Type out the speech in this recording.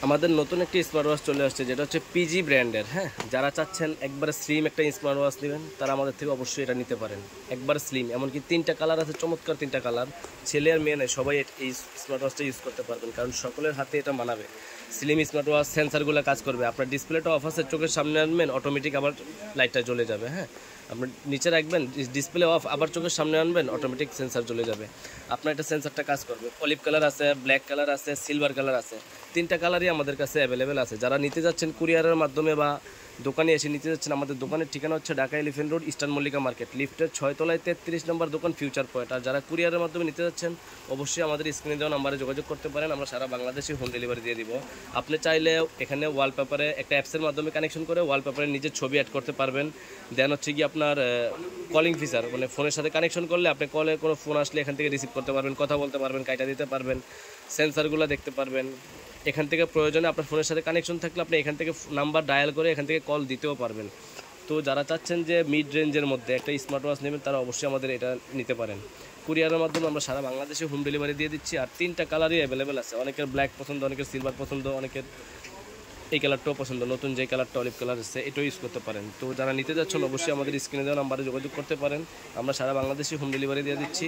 আমাদের নতুন একটি স্মার্ট ওয়াচ চলে আসছে, যেটা হচ্ছে পিজি ব্র্যান্ডের। হ্যাঁ, যারা চাচ্ছেন একবারে স্লিম একটা স্মার্ট ওয়াচ নেবেন, তারা আমাদের থেকে অবশ্যই এটা নিতে পারেন। একবারে স্লিম, এমনকি 3টা কালার আছে, চমৎকার 3টা কালার। ছেলে আর মেয়ে নেই, সবাই এই স্মার্ট ওয়াচটা ইউজ করতে পারবেন, কারণ সকলের হাতে এটা মানাবে। স্লিম স্মার্ট ওয়াচ, সেন্সারগুলো কাজ করবে। আপনার ডিসপ্লেটা অফ আছে, চোখের সামনে আনবেন, অটোমেটিক আবার লাইটটা জ্বলে যাবে। হ্যাঁ, আপনি নিচে রাখবেন, ডিসপ্লে অফ, আবার চোখের সামনে আনবেন, অটোমেটিক সেন্সার চলে যাবে। আপনার এটা সেন্সারটা কাজ করবে। অলিভ কালার আছে, ব্ল্যাক কালার আছে, সিলভার কালার আছে। 3টা কালারই আমাদের কাছে অ্যাভেলেবেল আছে। যারা নিতে যাচ্ছেন কুরিয়ারের মাধ্যমে বা দোকানে এসে নিতে যাচ্ছেন, আমাদের দোকানের ঠিকানা হচ্ছে Dhaka elephant road, eastern Mallika market, লিফটের 6 তলায় 33 নম্বর দোকান, ফিউচার পয়েন্ট। আর যারা কুরিয়ারের মাধ্যমে নিতে যাচ্ছেন, অবশ্যই আমাদের স্ক্রিনে দেওয়া নাম্বারে যোগাযোগ করতে পারেন। আমরা সারা বাংলাদেশে হোম ডেলিভারি দিয়ে দিব। আপনি চাইলে এখানে ওয়ালপেপারে একটা অ্যাপসের মাধ্যমে কানেকশন করে ওয়ালপেপারে নিজের ছবি অ্যাড করতে পারবেন। দেন হচ্ছে কি আপনার কলিং ফিচার, মানে ফোনের সাথে কানেকশন করলে আপনি কলে কোনো ফোন আসলে এখান থেকে রিসিভ করতে পারবেন, কথা বলতে পারবেন, কাইটা দিতে পারবেন, সেন্সারগুলো দেখতে পারবেন। এখান থেকে প্রয়োজনে আপনার ফোনের সাথে কানেকশন থাকলে আপনি এখান থেকে নাম্বার ডায়াল করে এখান থেকে কল দিতেও পারবেন। তো যারা চাচ্ছেন যে মিড রেঞ্জের মধ্যে একটা স্মার্ট ওয়াচ নেবেন, তারা অবশ্যই আমাদের এটা নিতে পারেন। কুরিয়ারের মাধ্যমে আমরা সারা বাংলাদেশে হোম ডেলিভারি দিয়ে দিচ্ছি। আর 3টা কালারই অ্যাভেলেবেল আছে। অনেকের ব্ল্যাক পছন্দ, অনেকের সিলভার পছন্দ, অনেকের এই কালারটাও পছন্দ। নতুন যে কালারটা অলিভ কালার আছে, এটাও ইউজ করতে পারেন। তো যারা নিতে যাচ্ছেন, অবশ্যই আমাদের স্ক্রিনে দেওয়া নাম্বারে যোগাযোগ করতে পারেন। আমরা সারা বাংলাদেশে হোম ডেলিভারি দিয়ে দিচ্ছি।